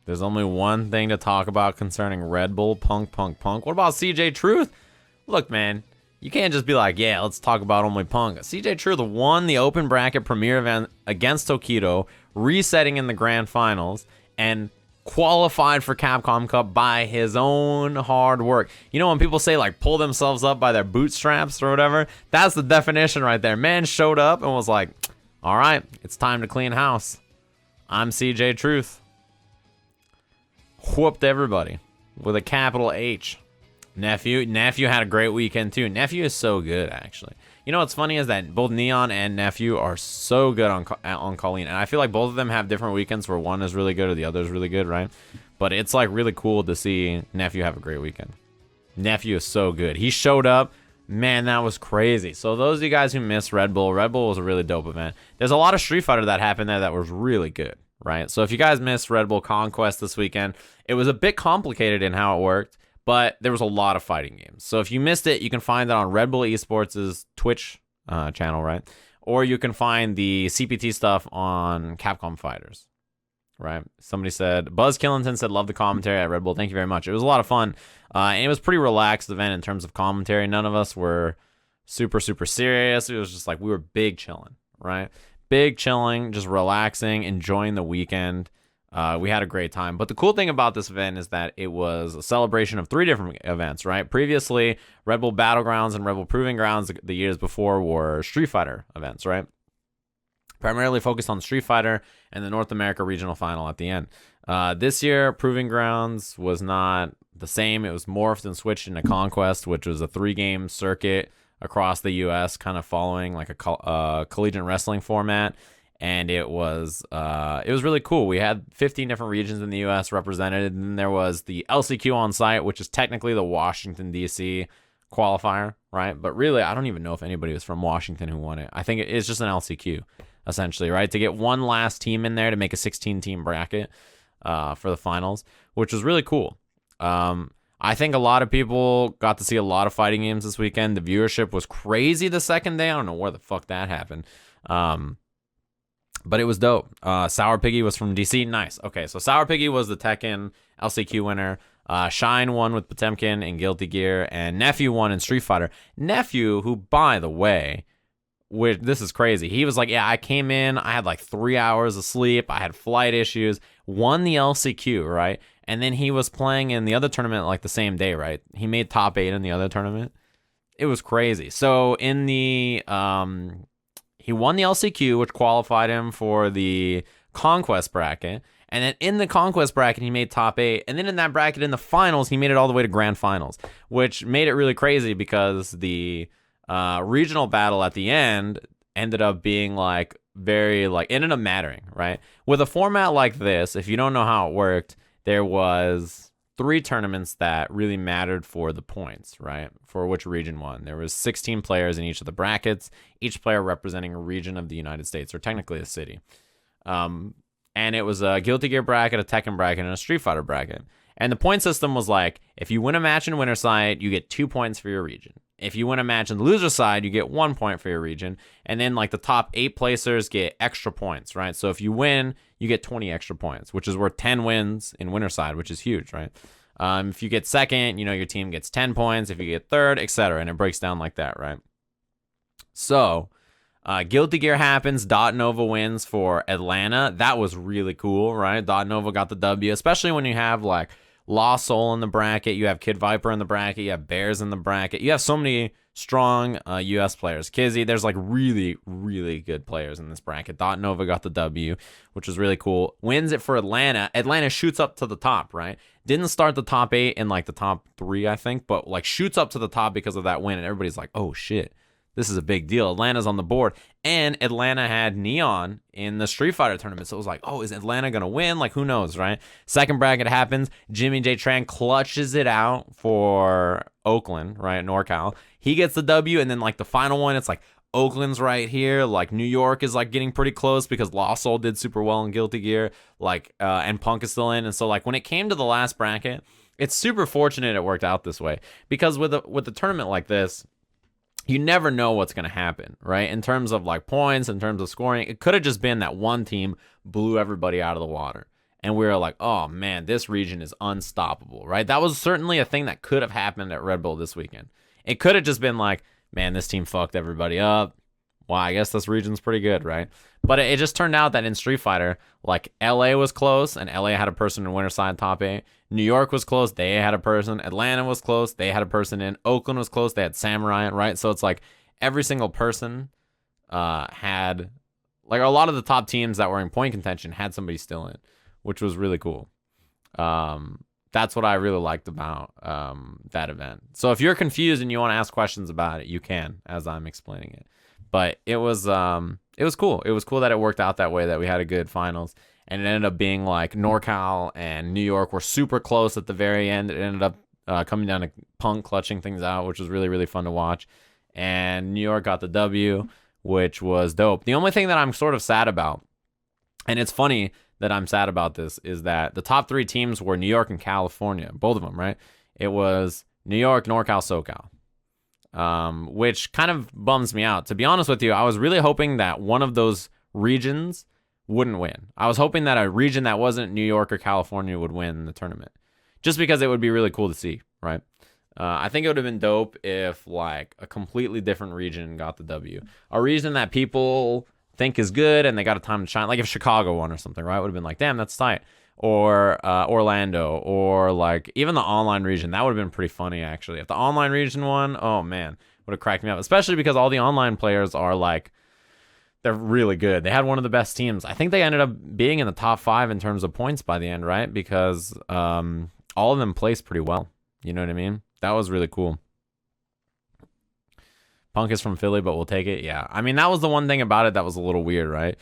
There's only one thing to talk about concerning Red Bull, Punk. What about CJ Truth? Look, man, you can't just be like, yeah, let's talk about only Punk. CJ Truth won the open bracket premier event against Tokido, resetting in the grand finals, and qualified for Capcom Cup by his own hard work. You know when people say, like, pull themselves up by their bootstraps or whatever? That's the definition right there. Man showed up and was like, all right, it's time to clean house. I'm CJ Truth. Whooped everybody with a capital H. Nephew had a great weekend too. Nephew is so good, actually. You know what's funny is that both Neon and Nephew are so good on Colleen, and I feel like both of them have different weekends where one is really good or the other is really good, right? But it's like really cool to see Nephew have a great weekend. Nephew is so good. He showed up. Man, that was crazy. So those of you guys who missed Red Bull was a really dope event. There's a lot of Street Fighter that happened there that was really good, right? So if you guys missed Red Bull Conquest this weekend, it was a bit complicated in how it worked, but there was a lot of fighting games. So if you missed it, you can find it on Red Bull Esports' Twitch channel, right? Or you can find the CPT stuff on Capcom Fighters, right? Somebody said, Buzz Killington said, love the commentary at Red Bull. Thank you very much. It was a lot of fun. And it was a pretty relaxed event in terms of commentary. None of us were super serious. It was just like we were big chilling, right? Big chilling, just relaxing, enjoying the weekend. We had a great time. But the cool thing about this event is that it was a celebration of 3 different events, right? Previously, Red Bull Battlegrounds and Red Bull Proving Grounds the years before were Street Fighter events, right? Primarily focused on Street Fighter and the North America Regional Final at the end. This year, Proving Grounds was not the same. It was morphed and switched into Conquest, which was a 3-game circuit across the U.S., kind of following like a collegiate wrestling format. And it was really cool. We had 15 different regions in the U.S. represented, and then there was the LCQ on site, which is technically the Washington, D.C. qualifier, right? But really, I don't even know if anybody was from Washington who won it. I think it's just an LCQ, essentially, right? To get one last team in there to make a 16-team bracket for the finals, which was really cool. I think a lot of people got to see a lot of fighting games this weekend. The viewership was crazy the second day. I don't know where the fuck that happened. But it was dope. Sour Piggy was from DC. Nice. Okay, so Sour Piggy was the Tekken LCQ winner. Shine won with Potemkin and Guilty Gear. And Nephew won in Street Fighter. Nephew, who, by the way, this is crazy. He was like, yeah, I came in. I had like 3 hours of sleep. I had flight issues. Won the LCQ, right? And then he was playing in the other tournament like the same day, right? He made top 8 in the other tournament. It was crazy. So in the... he won the LCQ, which qualified him for the Conquest bracket. And then in the Conquest bracket, he made top 8. And then in that bracket, in the finals, he made it all the way to grand finals, which made it really crazy because the regional battle at the end ended up being like ended up mattering, right? With a format like this, if you don't know how it worked, there was 3 tournaments that really mattered for the points, right? For which region won. There was 16 players in each of the brackets, each player representing a region of the United States, or technically a city. And it was a Guilty Gear bracket, a Tekken bracket, and a Street Fighter bracket. And the point system was like, if you win a match in winner side, you get 2 points for your region. If you win a match in the loser side, you get 1 point for your region. And then like the top 8 placers get extra points, right? So if you win, you get 20 extra points, which is worth 10 wins in winner side, which is huge, right? If you get second, your team gets 10 points. If you get third, etc. And it breaks down like that, right? So Guilty Gear happens. Dot Nova wins for Atlanta. That was really cool, right? Dot Nova got the W, especially when you have like Lost Soul in the bracket. You have Kid Viper in the bracket. You have Bears in the bracket. You have so many strong U.S. players. Kizzy, there's like really, really good players in this bracket. Dot Nova got the W, which was really cool. Wins it for Atlanta. Atlanta shoots up to the top, right? Didn't start the top 8 in like the top 3, I think, but like shoots up to the top because of that win. And everybody's like, oh shit, this is a big deal. Atlanta's on the board. And Atlanta had Neon in the Street Fighter tournament. So it was like, oh, is Atlanta going to win? Like, who knows, right? Second bracket happens. Jimmy J. Tran clutches it out for Oakland, right? NorCal. He gets the W. And then, like, the final one, it's like Oakland's right here. Like, New York is, like, getting pretty close because Lost Soul did super well in Guilty Gear. Like, and Punk is still in. And so, like, when it came to the last bracket, it's super fortunate it worked out this way. Because with a tournament like this, you never know what's going to happen, right? In terms of like points, in terms of scoring, it could have just been that one team blew everybody out of the water. and we were like, oh man, this region is unstoppable, right? That was certainly a thing that could have happened at Red Bull this weekend. It could have just been like, man, this team fucked everybody up. Well, I guess this region's pretty good, right? But it just turned out that in Street Fighter, like LA was close, and LA had a person in winner side top 8. New York was close, they had a person. Atlanta was close, they had a person in. Oakland was close, they had Samurai in, right? So it's like every single person had, like a lot of the top teams that were in point contention had somebody still in, which was really cool. That's what I really liked about that event. So if you're confused and you want to ask questions about it, you can, as I'm explaining it. But it was cool. It was cool that it worked out that way, that we had a good finals. And it ended up being like NorCal and New York were super close at the very end. It ended up coming down to Punk clutching things out, which was really, really fun to watch. And New York got the W, which was dope. The only thing that I'm sort of sad about, and it's funny that I'm sad about this, is that the top 3 teams were New York and California, both of them, right? It was New York, NorCal, SoCal. Which kind of bums me out. To be honest with you, I was really hoping that one of those regions wouldn't win. I was hoping that a region that wasn't New York or California would win the tournament, just because it would be really cool to see, right? I think it would have been dope if like a completely different region got the W. A region that people think is good and they got a time to shine, like if Chicago won or something, right? It would have been like, damn, that's tight. Or Orlando, or like even the online region. That would have been pretty funny, actually. If the online region won, oh man, would have cracked me up. Especially because all the online players are like, they're really good. They had one of the best teams. I think they ended up being in the top 5 in terms of points by the end, right? Because all of them placed pretty well. You know what I mean? That was really cool. Punk is from Philly, but we'll take it. Yeah. I mean, that was the one thing about it that was a little weird, right?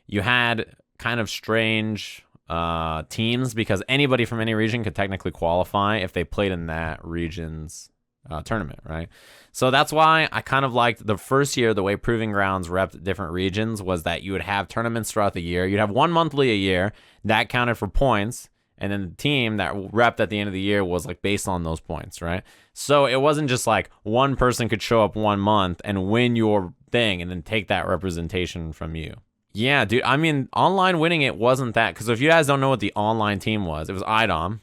You had kind of strange teams, because anybody from any region could technically qualify if they played in that region's tournament, right? So that's why I kind of liked the first year, the way Proving Grounds repped different regions was that you would have tournaments throughout the year. You'd have one monthly a year that counted for points, and then the team that repped at the end of the year was like based on those points, right? So it wasn't just like one person could show up one month and win your thing and then take that representation from you. Yeah, dude. I mean, online winning it wasn't that, because if you guys don't know what the online team was, it was IDOM,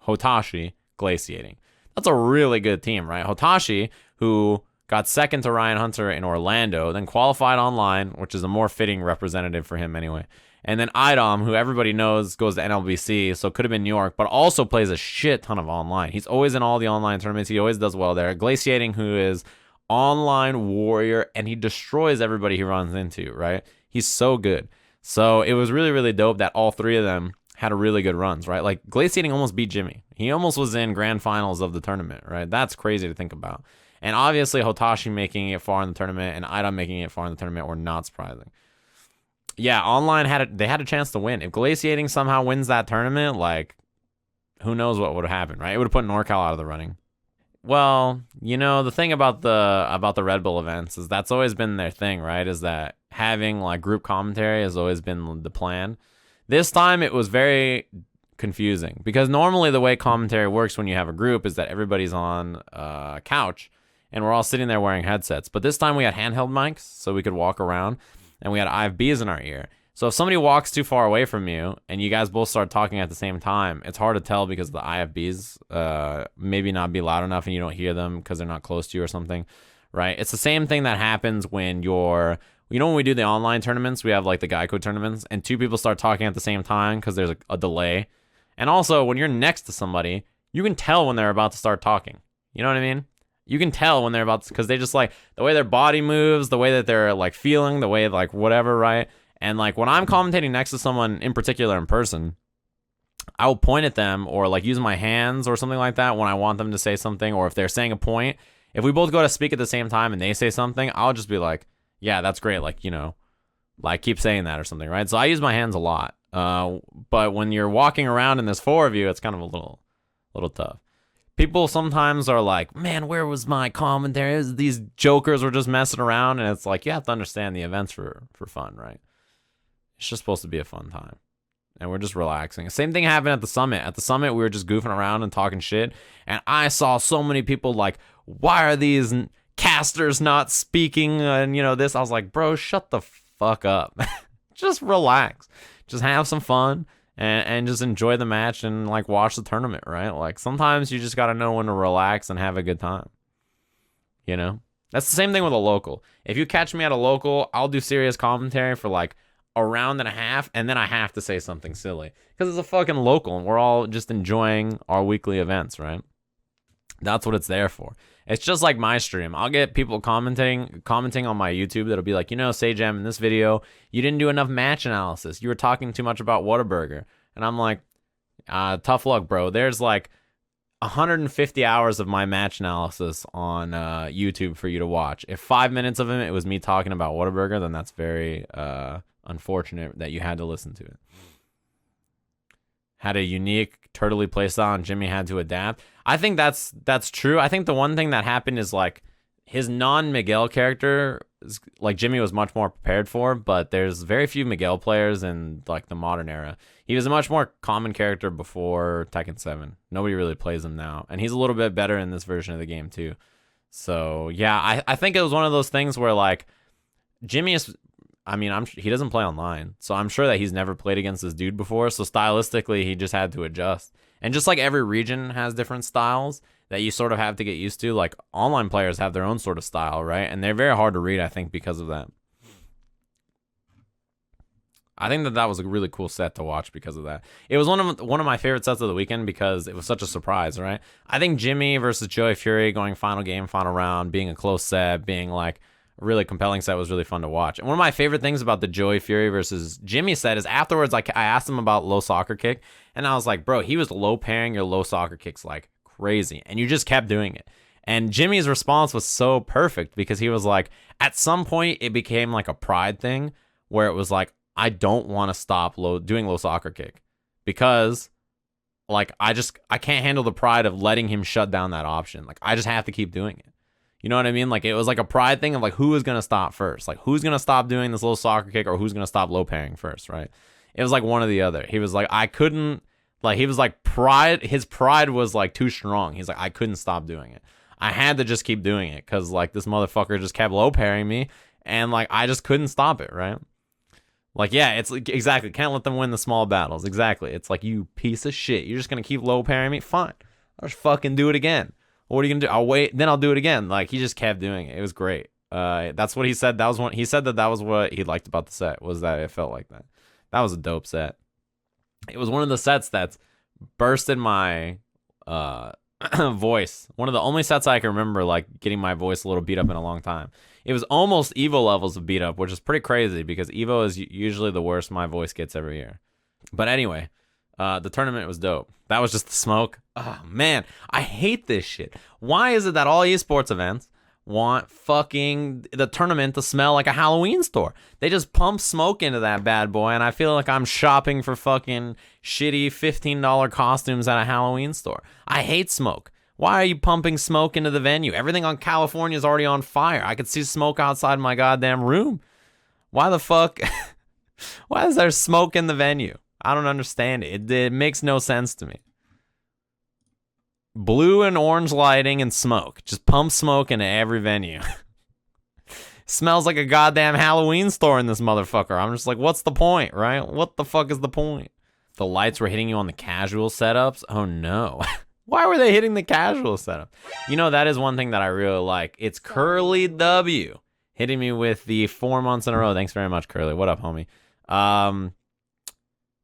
Hotashi, Glaciating. That's a really good team, right? Hotashi, who got second to Ryan Hunter in Orlando, then qualified online, which is a more fitting representative for him anyway. And then IDOM, who everybody knows goes to NLBC, so could have been New York, but also plays a shit ton of online. He's always in all the online tournaments. He always does well there. Glaciating, who is online warrior, and he destroys everybody he runs into, right? He's so good. So it was really, really dope that all 3 of them had a really good runs, right? Like Glaciating almost beat Jimmy. He almost was in grand finals of the tournament, right? That's crazy to think about. And obviously Hotashi making it far in the tournament and Idom making it far in the tournament were not surprising. Yeah, online they had a chance to win. If Glaciating somehow wins that tournament, like who knows what would have happened, right? It would have put NorCal out of the running. Well, you know, the thing about the Red Bull events is that's always been their thing, right? Is that having like group commentary has always been the plan. This time it was very confusing, because normally the way commentary works when you have a group is that everybody's on a couch and we're all sitting there wearing headsets. But this time we had handheld mics so we could walk around, and we had IFBs in our ear. So if somebody walks too far away from you and you guys both start talking at the same time, it's hard to tell because the IFBs maybe not be loud enough and you don't hear them because they're not close to you or something, right? It's the same thing that happens when when we do the online tournaments, we have like the Geico tournaments, and 2 people start talking at the same time because there's a delay. And also when you're next to somebody, you can tell when they're about to start talking. You know what I mean? You can tell when they're about to, because they just like the way their body moves, the way that they're like feeling, the way like whatever, right? And like when I'm commentating next to someone in particular in person, I will point at them or like use my hands or something like that when I want them to say something, or if they're saying a point. If we both go to speak at the same time and they say something, I'll just be like, yeah, that's great. Like, you know, like keep saying that or something, right? So I use my hands a lot. But when you're walking around and there's 4 of you, it's kind of a little tough. People sometimes are like, man, where was my commentary? These jokers were just messing around. And it's like, you have to understand the events for fun, right? It's just supposed to be a fun time. And we're just relaxing. Same thing happened at the summit. At the summit, we were just goofing around and talking shit. And I saw so many people like, why are these casters not speaking? And, you know, this. I was like, bro, shut the fuck up. Just relax. Just have some fun and just enjoy the match and like watch the tournament, right? Like sometimes you just got to know when to relax and have a good time. You know? That's the same thing with a local. If you catch me at a local, I'll do serious commentary for like a round and a half, and then I have to say something silly because it's a fucking local and we're all just enjoying our weekly events, right? That's what it's there for. It's just like my stream. I'll get people commenting on my YouTube that'll be like, Sajam, in this video, you didn't do enough match analysis. You were talking too much about Whataburger. And I'm like, tough luck, bro. There's like 150 hours of my match analysis on YouTube for you to watch. If 5 minutes of it was me talking about Whataburger, then that's very unfortunate that you had to listen to it. Had a unique turtley playstyle and Jimmy had to adapt. I think that's true. I think the one thing that happened is like his non-Miguel character, like Jimmy was much more prepared for, but there's very few Miguel players in like the modern era. He was a much more common character before Tekken 7. Nobody really plays him now. And he's a little bit better in this version of the game too. So yeah, I think it was one of those things where like Jimmy is, he doesn't play online, so I'm sure that he's never played against this dude before, so stylistically, he just had to adjust. And just like every region has different styles that you sort of have to get used to, like online players have their own sort of style, right? And they're very hard to read, I think, because of that. I think that was a really cool set to watch because of that. It was one of my favorite sets of the weekend because it was such a surprise, right? I think Jimmy versus Joey Fury going final game, final round, being a close set, being like really compelling set was really fun to watch. And one of my favorite things about the Joey Fury versus Jimmy set is afterwards, like I asked him about low soccer kick, and I was like, bro, he was low pairing your low soccer kicks like crazy, and you just kept doing it. And Jimmy's response was so perfect because he was like, at some point it became like a pride thing where it was like, I don't want to stop doing low soccer kick because like I can't handle the pride of letting him shut down that option. Like I just have to keep doing it. You know what I mean? Like it was like a pride thing of like who is going to stop first? Like who's going to stop doing this little soccer kick or who's going to stop low pairing first, right? It was like one or the other. He was like, I couldn't, like he was like his pride was like too strong. He's like, I couldn't stop doing it. I had to just keep doing it because like this motherfucker just kept low pairing me and like I just couldn't stop it, right? Like, yeah, it's like, exactly. Can't let them win the small battles. Exactly. It's like, you piece of shit. You're just going to keep low pairing me? Fine. I'll just fucking do it again. What are you gonna do? I'll wait, then I'll do it again. Like he just kept doing it. It was great. That's what he said. That was he said that was what he liked about the set, was that it felt like that. That was a dope set. It was one of the sets that's bursted my voice. One of the only sets I can remember like getting my voice a little beat up in a long time. It was almost Evo levels of beat up, which is pretty crazy because Evo is usually the worst my voice gets every year. But anyway, the tournament was dope. That was just the smoke. Oh, man, I hate this shit. Why is it that all esports events want fucking the tournament to smell like a Halloween store? They just pump smoke into that bad boy, and I feel like I'm shopping for fucking shitty $15 costumes at a Halloween store. I hate smoke. Why are you pumping smoke into the venue? Everything on California is already on fire. I could see smoke outside my goddamn room. Why the fuck? Why is there smoke in the venue? I don't understand it. It makes no sense to me. Blue and orange lighting and smoke. Just pump smoke into every venue. Smells like a goddamn Halloween store in this motherfucker. I'm just like, what's the point, right? What the fuck is the point? The lights were hitting you on the casual setups? Oh no. Why were they hitting the casual setup? You know, that is one thing that I really like. It's Curly W hitting me with the 4 months in a row. Thanks very much, Curly. What up, homie?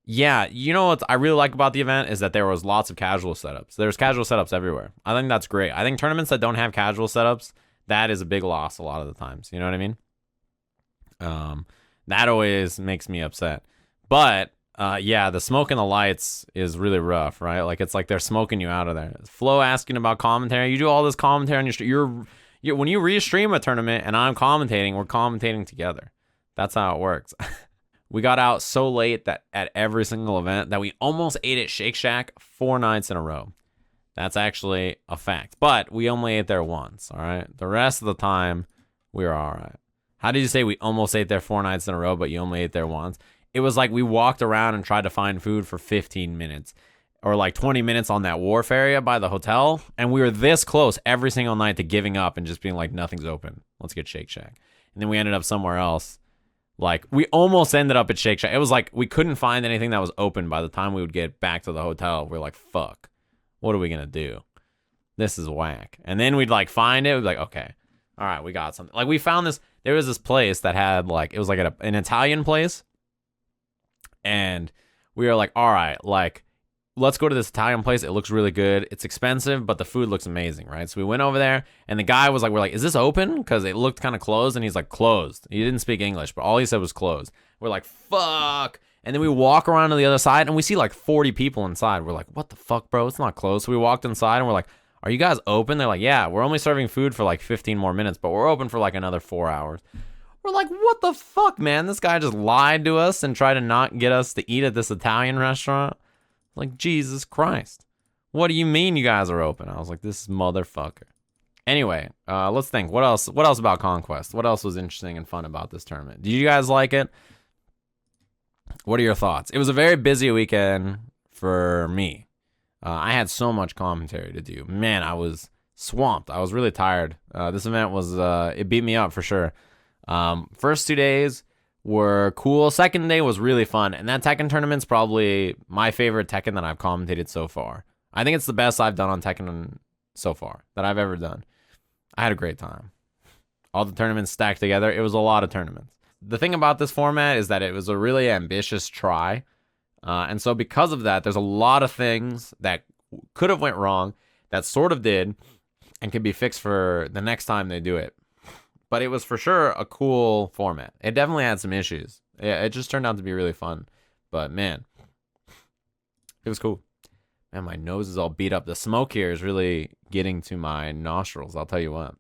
Yeah, you know what I really like about the event is that there was lots of casual setups. There's casual setups everywhere. I think that's great. I think tournaments that don't have casual setups, that is a big loss a lot of the times. You know what I mean? That always makes me upset. But yeah, the smoke and the lights is really rough, right? Like it's like they're smoking you out of there. Flo asking about commentary. You do all this commentary on your stream. When you restream a tournament and I'm commentating, we're commentating together. That's how it works. We got out so late that at every single event that we almost ate at Shake Shack 4 nights in a row. That's actually a fact. But we only ate there once, all right? The rest of the time, we were all right. How did you say we almost ate there 4 nights in a row, but you only ate there once? It was like we walked around and tried to find food for 15 minutes or like 20 minutes on that wharf area by the hotel. And we were this close every single night to giving up and just being like, nothing's open. Let's get Shake Shack. And then we ended up somewhere else. Like, we almost ended up at Shake Shack. It was like we couldn't find anything that was open by the time we would get back to the hotel. We're like, fuck, what are we gonna do? This is whack. And then we'd like find it. We'd be like, okay, all right, we got something. Like, we found this. There was this place that had like, it was like an Italian place, and we were like, all right, like, let's go to this Italian place. It looks really good. It's expensive, but the food looks amazing, right? So we went over there, and the guy was like, we're like, is this open? Because it looked kind of closed, and he's like, closed. He didn't speak English, but all he said was closed. We're like, fuck. And then we walk around to the other side, and we see like 40 people inside. We're like, what the fuck, bro? It's not closed. So we walked inside, and we're like, are you guys open? They're like, yeah, we're only serving food for like 15 more minutes, but we're open for like another 4 hours. We're like, what the fuck, man? This guy just lied to us and tried to not get us to eat at this Italian restaurant. Like, Jesus Christ. What do you mean you guys are open? I was like, this motherfucker. Anyway, let's think. What else about Conquest? What else was interesting and fun about this tournament? Did you guys like it? What are your thoughts? It was a very busy weekend for me. I had so much commentary to do. Man, I was swamped. I was really tired. This event was, it beat me up for sure. First 2 days were cool. Second day was really fun. And that Tekken tournament's probably my favorite Tekken that I've commentated so far. I think it's the best I've done on Tekken so far that I've ever done. I had a great time. All the tournaments stacked together. It was a lot of tournaments. The thing about this format is that it was a really ambitious try. And so because of that, there's a lot of things that could have went wrong that sort of did and can be fixed for the next time they do it. But it was for sure a cool format. It definitely had some issues. It just turned out to be really fun. But man, it was cool. Man, my nose is all beat up. The smoke here is really getting to my nostrils, I'll tell you what.